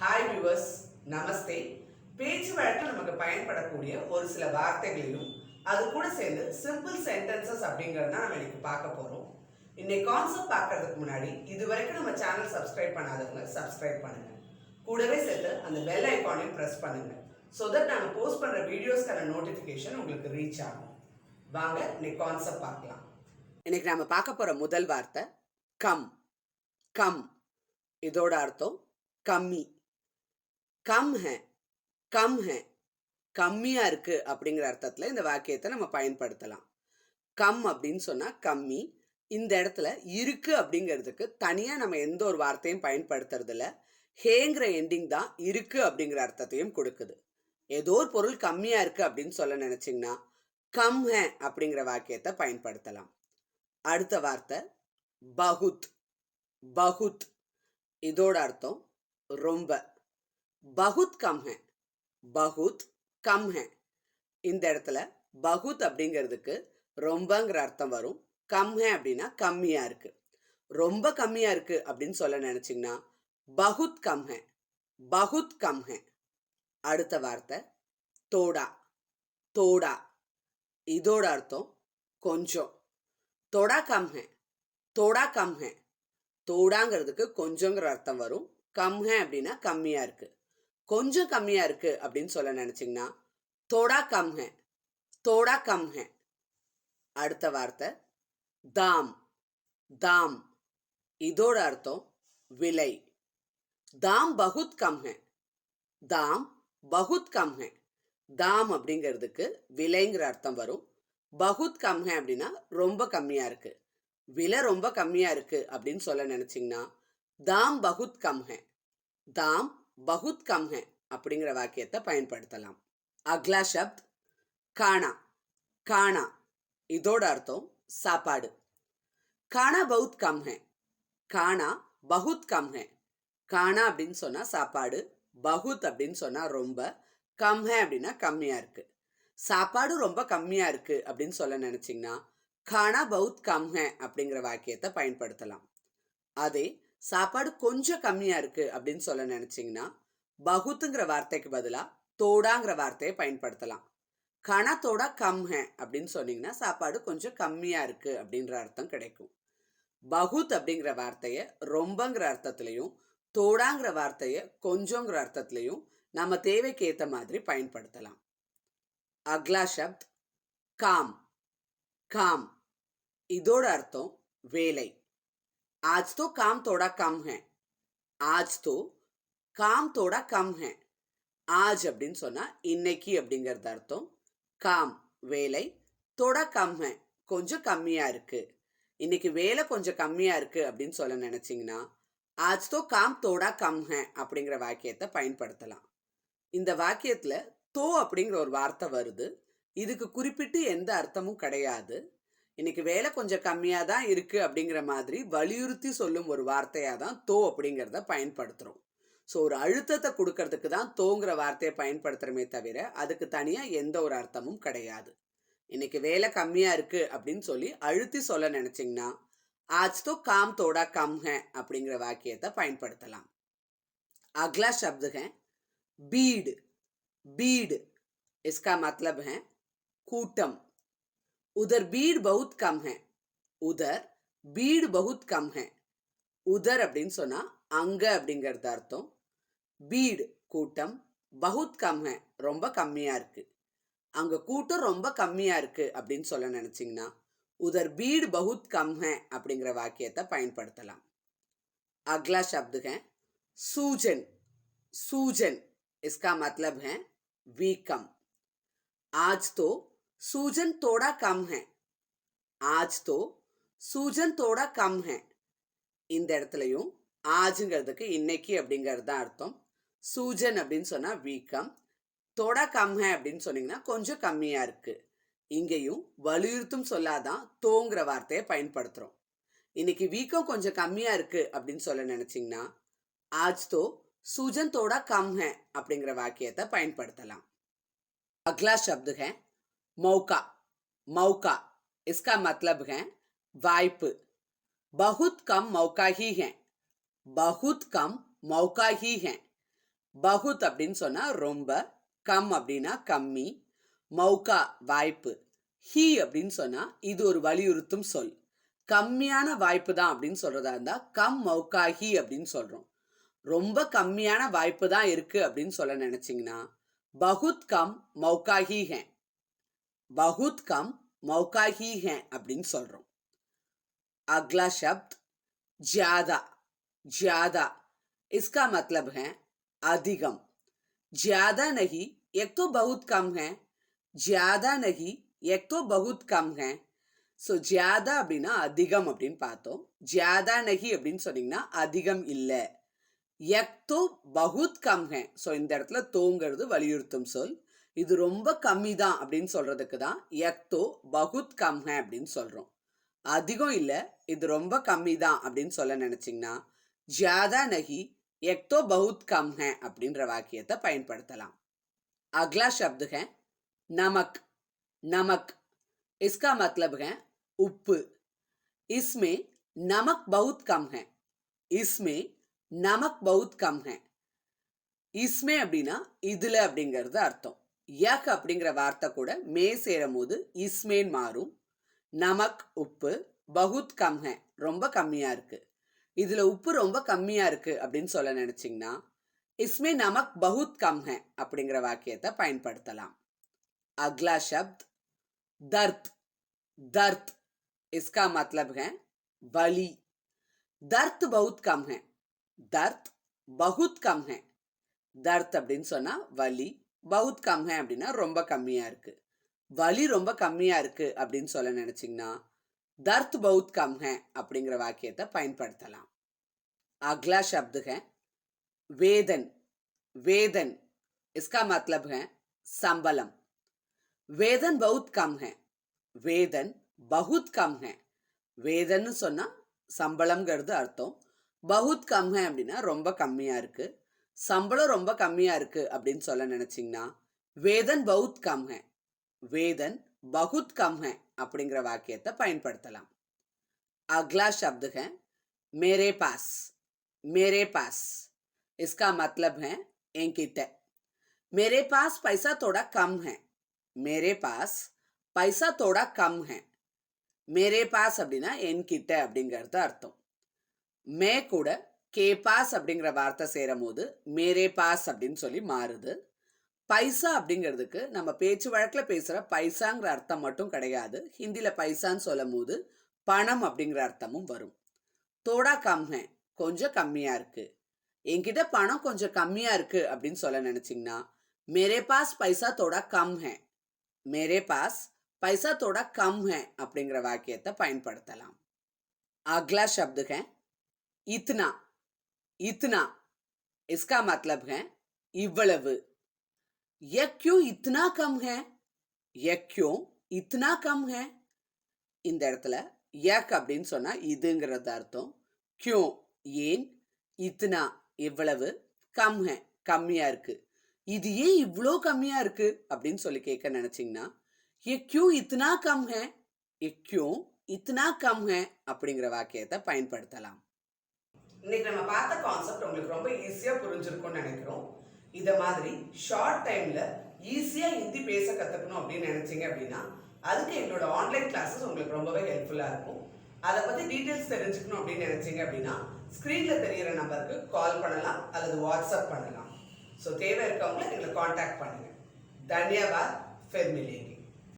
Hi viewers, நமஸ்தே. பேச்சு வழக்கில் நமக்கு பயன்படக்கூடிய ஒரு சில வார்த்தைகளையும் அது கூட சேர்ந்து சிம்பிள் சென்டென்சஸ் அப்படிங்கிறது தான் நம்ம இன்னைக்கு பார்க்க போகிறோம். இன்னைக்கு கான்செப்ட் பார்க்கறதுக்கு முன்னாடி இது வரைக்கும் நம்ம சேனல் சப்ஸ்கிரைப் பண்ணாதவங்க சப்ஸ்கிரைப் பண்ணுங்க. கூடவே சேர்த்து அந்த பெல் ஐக்கானையும் ப்ரெஸ் பண்ணுங்க. ஸோ தட் நாங்கள் போஸ்ட் பண்ணுற வீடியோஸ்க்கான நோட்டிஃபிகேஷன் உங்களுக்கு ரீச் ஆகும். வாங்க இன்னைக்கு கான்செப்ட் பார்க்கலாம். இன்னைக்கு நாம பார்க்க போகிற முதல் வார்த்தை கம். கம் இதோட அர்த்தம் கம்மி. கம் ஹே, கம் ஹே, கம்மியா இருக்கு அப்படிங்கிற அர்த்தத்துல இந்த வாக்கியத்தை நம்ம பயன்படுத்தலாம். கம் அப்படின்னு சொன்னா கம்மி. இந்த இடத்துல இருக்கு அப்படிங்கிறதுக்கு தனியா நம்ம எந்த ஒரு வார்த்தையும் பயன்படுத்துறது இல்ல. ஹேங்கிற எண்டிங் தான் இருக்கு அப்படிங்கிற அர்த்தத்தையும் கொடுக்குது. ஏதோ ஒரு பொருள் கம்மியா இருக்கு அப்படின்னு சொல்ல நினைச்சீங்கன்னா கம் ஹே அப்படிங்கிற வாக்கியத்தை பயன்படுத்தலாம். அடுத்த வார்த்தை பகுத். பகுத் இதோட அர்த்தம் ரொம்ப. बहुत कम है, बहुत कम है. இந்த இடத்துல பகுத் அப்படிங்கிறதுக்கு ரொம்பங்கிற அர்த்தம் வரும். கம் ஹே அப்படின்னா கம்மியா இருக்கு. ரொம்ப கம்மியா இருக்கு அப்படின்னு சொல்ல நினைச்சீங்கன்னா பகுத் கம் ஹே, பகுத் கம் ஹே. அடுத்த வார்த்தை தோடா. தோடா இதோட அர்த்தம் கொஞ்சம். தோடா கம் ஹே, தோடா கம் ஹே. தோடாங்கிறதுக்கு கொஞ்சங்கிற அர்த்தம் வரும். கம் ஹே அப்படின்னா கம்மியா இருக்கு. கொஞ்சம் கம்மியா இருக்கு அப்படின்னு சொல்ல நினைச்சீங்கன்னா தோடா கம் ஹே, தோடா கம் ஹே. அடுத்த வார்த்தை தாம். தாம் இதோட அர்த்தம் விலை. தாம் பகுத் கம் ஹே, தாம் பகுத் கம் ஹே. தாம் அப்படிங்கிறதுக்கு விலைங்கிற அர்த்தம் வரும். பகுத் கம் ஹே அப்படின்னா ரொம்ப கம்மியா இருக்கு. விலை ரொம்ப கம்மியா இருக்கு அப்படின்னு சொல்ல நினைச்சீங்கன்னா தாம் பகுத் கம் ஹே, தாம் बहुत कम है அப்படிங்கிற வாக்கியத்தை பயன்படுத்தலாம். அக்லா சப்த் கானா. கானா இதோட அர்த்தம் சாப்பாடு. கானா बहुत कम है, கானா बहुत कम है. கானா அப்படின்னு சொன்னா சாப்பாடு, பகுத் அப்படின்னு சொன்னா ரொம்ப, கம் ஹே அப்படின்னா கம்மியா இருக்கு. சாப்பாடு ரொம்ப கம்மியா இருக்கு அப்படின்னு சொல்ல நினைச்சீங்கன்னா கானா बहुत कम है அப்படிங்கிற வாக்கியத்தை பயன்படுத்தலாம். அதே சாப்பாடு கொஞ்சம் கம்மியா இருக்கு அப்படின்னு சொல்ல நினைச்சீங்கன்னா பகுத்துங்கிற வார்த்தைக்கு பதிலா தோடாங்கிற வார்த்தையை பயன்படுத்தலாம். கனா தோடா கம் ஹே அப்படின்னு சொன்னீங்கன்னா சாப்பாடு கொஞ்சம் கம்மியா இருக்கு அப்படின்ற அர்த்தம் கிடைக்கும். பகுத் அப்படிங்கிற வார்த்தையை ரொம்பங்கிற அர்த்தத்திலையும் தோடாங்கிற வார்த்தையை கொஞ்சங்கிற அர்த்தத்திலையும் நம்ம தேவைக்கு ஏத்த மாதிரி பயன்படுத்தலாம். அக்லா சப்த் காம். காம் இதோட அர்த்தம் வேலை. आज तो काम थोड़ा कम है, आज तो काम थोड़ा कम है. आज அப்படின்னு சொன்னா இன்னைக்கு அப்படிங்கிறது அர்த்தம். காம் வேலை, தோடா கம் ஹே கொஞ்சம் கம்மியா இருக்கு. இன்னைக்கு வேலை கொஞ்சம் கம்மியா இருக்கு அப்படின்னு சொல்ல நினைச்சீங்கன்னா ஆஜ் தோ காம் தோடா கம் ஹே அப்படிங்கிற வாக்கியத்தை பயன்படுத்தலாம். இந்த வாக்கியத்துல தோ அப்படிங்கிற ஒரு வார்த்தை வருது. இதுக்கு குறிப்பிட்டு எந்த அர்த்தமும் கிடையாது. இன்னைக்கு வேலை கொஞ்சம் கம்மியாக தான் இருக்குது அப்படிங்கிற மாதிரி வலியுறுத்தி சொல்லும் ஒரு வார்த்தையாக தான் தோ அப்படிங்கிறத பயன்படுத்துகிறோம். ஸோ ஒரு அழுத்தத்தை கொடுக்கறதுக்கு தான் தோங்கிற வார்த்தையை பயன்படுத்துகிறோமே தவிர அதுக்கு தனியாக எந்த ஒரு அர்த்தமும் கிடையாது. இன்னைக்கு வேலை கம்மியாக இருக்குது அப்படின்னு சொல்லி அழுத்தி சொல்ல நினச்சிங்கன்னா ஆஜ் தோ காம் தோடா கம் ஹே அப்படிங்கிற வாக்கியத்தை பயன்படுத்தலாம். அக்லா शब्द है बीड. बीड इसका मतलब है கூட்டம். उधर भीड़ बहुत कम है, उधर भीड़ बहुत कम है. उधर அப்படின்னு சொன்னா அங்க அப்படிங்கிறது அர்த்தம். பீடு கூட்டம், பகுத் கம் ஹே ரொம்ப கம்மியா இருக்கு. அங்க கூட்டம் ரொம்ப கம்மியா இருக்கு அப்படின்னு சொல்ல நினைச்சீங்கன்னா உதர் பீடு பகுத் கம் ஹே அப்படிங்கிற வாக்கியத்தை பயன்படுத்தலாம். அக்லா शब्द है सूजन. सूजन इसका मतलब है वीकम. आज तो सूजन थोड़ा कम है, आज तो सूजन थोड़ा कम है. இந்த இடத்துலையும் ஆஜுங்கிறதுக்கு இன்னைக்கு அப்படிங்கிறது தான் அர்த்தம். சூஜன் அப்படின்னு சொன்னா வீக்கம். தோடா கம் ஹே அப்படின்னு சொன்னீங்கன்னா கொஞ்சம் கம்மியா இருக்கு. இங்கேயும் வலியுறுத்தும் சொல்லாதான் தோங்கிற வார்த்தையை பயன்படுத்துறோம். இன்னைக்கு வீக்கம் கொஞ்சம் கம்மியா இருக்கு அப்படின்னு சொல்ல நினைச்சீங்கன்னா ஆஜ் தோ சூஜன் தோடா கம் ஹே அப்படிங்கிற வாக்கியத்தை பயன்படுத்தலாம். அக்லா शब्द है मौका. मौका इसका मतलब है वाइप. बहुत कम मौका ही है, बहुत कम मौका ही है. பகுத் அப்படின்னு சொன்னா ரொம்ப, கம் அப்படின்னா கம்மி, மௌகா வாய்ப்பு, ஹி அப்படின்னு சொன்னா இது ஒரு வலியுறுத்தும் சொல். கம்மியான வாய்ப்பு தான் அப்படின்னு சொல்றதா இருந்தா கம் மௌகா ஹி அப்படின்னு சொல்றோம். ரொம்ப கம்மியான வாய்ப்பு தான் இருக்கு அப்படின்னு சொல்ல நினைச்சீங்கன்னா பகுத் கம் மௌகா ஹி ஹே, பகுத் கம் மௌகா ஹி ஹே அப்படின்னு சொல்றோம். अगला शब्द ज्यादा, ज्यादा इसका मतलब है अधिगम. ज्यादा नहीं एक तो बहुत कम है, ज्यादा नहीं एक तो बहुत कम है. ஸோ ஜியாதா அப்படின்னா அதிகம் அப்படின்னு பார்த்தோம். ஜியாதா நகி அப்படின்னு சொன்னீங்கன்னா அதிகம் இல்லை. எக் தோ பகுத் கம் ஹே. ஸோ இந்த இடத்துல தோங்கிறது வலியுறுத்தும் சொல். இது ரொம்ப கம்மி தான் அப்படின்னு சொல்றதுக்கு தான் எக் தோ பகுத் கம் ஹே அப்படின்னு சொல்றோம். அதிகம் இல்லை, இது ரொம்ப கம்மி தான் அப்படின்னு சொல்ல நினைச்சிங்கன்னா ஜியாதா நகி எக் தோ பகுத் கம் ஹே அப்படின்ற வாக்கியத்தை பயன்படுத்தலாம். अगला शब्द है नमक. नमक इसका मतलब है उप्पु. इसमें नमक बहुत कम है. इसमें नमक बहुत कम है. इसमें அப்படின்னா இதுல அப்படிங்கிறது அர்த்தம். யக் அப்படிங்கிற வார்த்தை கூட மே சேரும் போது இஸ்மேன் மாறும். நமக் உப்பு, பகுத் கம் ஹே ரொம்ப கம்மியா இருக்கு. இதுல உப்பு ரொம்ப கம்மியா இருக்கு அப்படின்னு சொல்ல நினைச்சீங்கன்னா इसमें नमक बहुत कम है அப்படிங்கிற வாக்கியத்தை பயன்படுத்தலாம். अगला शब्द दर्द. दर्द इसका मतलब है वली. दर्द बहुत कम है. दर्द बहुत कम है. दर्द அப்படின்னு சொன்னா வலி, बहुत कम है அப்படின்னா ரொம்ப கம்மியா இருக்கு. வலி ரொம்ப கம்மியா இருக்கு அப்படின்னு சொல்ல நினைச்சீங்கன்னா दर्द बहुत कम है அப்படிங்கிற வாக்கியத்தை பயன்படுத்தலாம். अगला शब्द है वेदन. वेदन इसका मतलब है संबलम. वेदन बहुत कम है. वेदन बहुत कम है. वेदन சொன்னா சம்பளம்ங்கிறது அர்த்தம். बहुत कम है அப்படின்னா ரொம்ப கம்மியா இருக்கு. சம்பளம் ரொம்ப கம்மியா இருக்கு அப்படின்னு சொல்ல நினைச்சீங்கன்னா वेदन बहुत कम है. वेदन बहुत कम है அப்படிங்கிற வாக்கியத்தை பயன்படுத்தலாம். अगला शब्द है मेरे पास. मेरे पास इसका मतलब है एंकित. मेरे पास पैसा थोड़ा कम है. मेरे पास पैसा थोड़ा कम है. मेरे पास அப்படின்னா என்கிட்ட அப்படிங்கிறது அர்த்தம். மே கூட கே பாஸ் அப்படிங்கிற வார்த்தை சேரும் போது மேரே பாஸ் அப்படின்னு சொல்லி மாறுது. பைசா அப்படிங்கிறதுக்கு நம்ம பேச்சு வழக்கில் பேசுகிற பைசாங்கிற அர்த்தம் மட்டும் கிடையாது. ஹிந்தியில் பைசான்னு சொல்லும் போது பணம் அப்படிங்கிற அர்த்தமும் வரும். தோடா கம் ஹே கொஞ்சம் கம்மியாக இருக்கு. என்கிட்ட பணம் கொஞ்சம் கம்மியாக இருக்கு அப்படின்னு சொல்ல நினச்சிங்கன்னா மேரே பாஸ் பைசா தோடா கம் ஹே. மேரே பாஸ் பைசா தோடா கம் ஹே அப்படிங்கிற வாக்கியத்தை பயன்படுத்தலாம். अगला शब्द है इतना. इतना इसका मतलब है इव्वளவு. यह क्यों इतना कम है. यह क्यों इतना कम है. இந்த இடத்துல யக் அப்படின்னு சொன்னா இதுங்கிறது அர்த்தம். क्यों ஏன், இத்னா இவ்வளவு, கம் ஹே கம்மியா இருக்கு. இது ஏன் இவ்வளோ கம்மியா இருக்கு அப்படின்னு சொல்லி கேட்க நினைச்சீங்கன்னா ये क्यों इतना कम है. ये क्यों इतना कम है அப்படிங்கிற வாக்கியத்தை பயன்படுத்தலாம். இன்னைக்கு நம்ம பார்த்த கான்செப்ட் உங்களுக்கு ரொம்ப ஈஸியா புரிஞ்சிருக்கும்னு நினைக்கிறோம். இத மாதிரி ஷார்ட் டைம்ல ஈஸியா ஹிந்தி பேச கத்துக்கணும் அப்படின்னு நினைச்சீங்க அப்படின்னா அதுக்கு எங்களோட ஆன்லைன் கிளாஸஸ் உங்களுக்கு ரொம்பவே ஹெல்ப்ஃபுல்லா இருக்கும். அதை பத்தி டீடைல்ஸ் தெரிஞ்சுக்கணும் அப்படின்னு நினைச்சீங்க அப்படின்னா ஸ்கிரீன்ல தெரியிற நம்பருக்கு கால் பண்ணலாம் அல்லது வாட்ஸ்அப் பண்ணலாம். ஸோ தேவை இருக்கவங்கள எங்களை காண்டாக்ட் பண்ணுங்க. தன்யவாத். फिर मिलेंगे.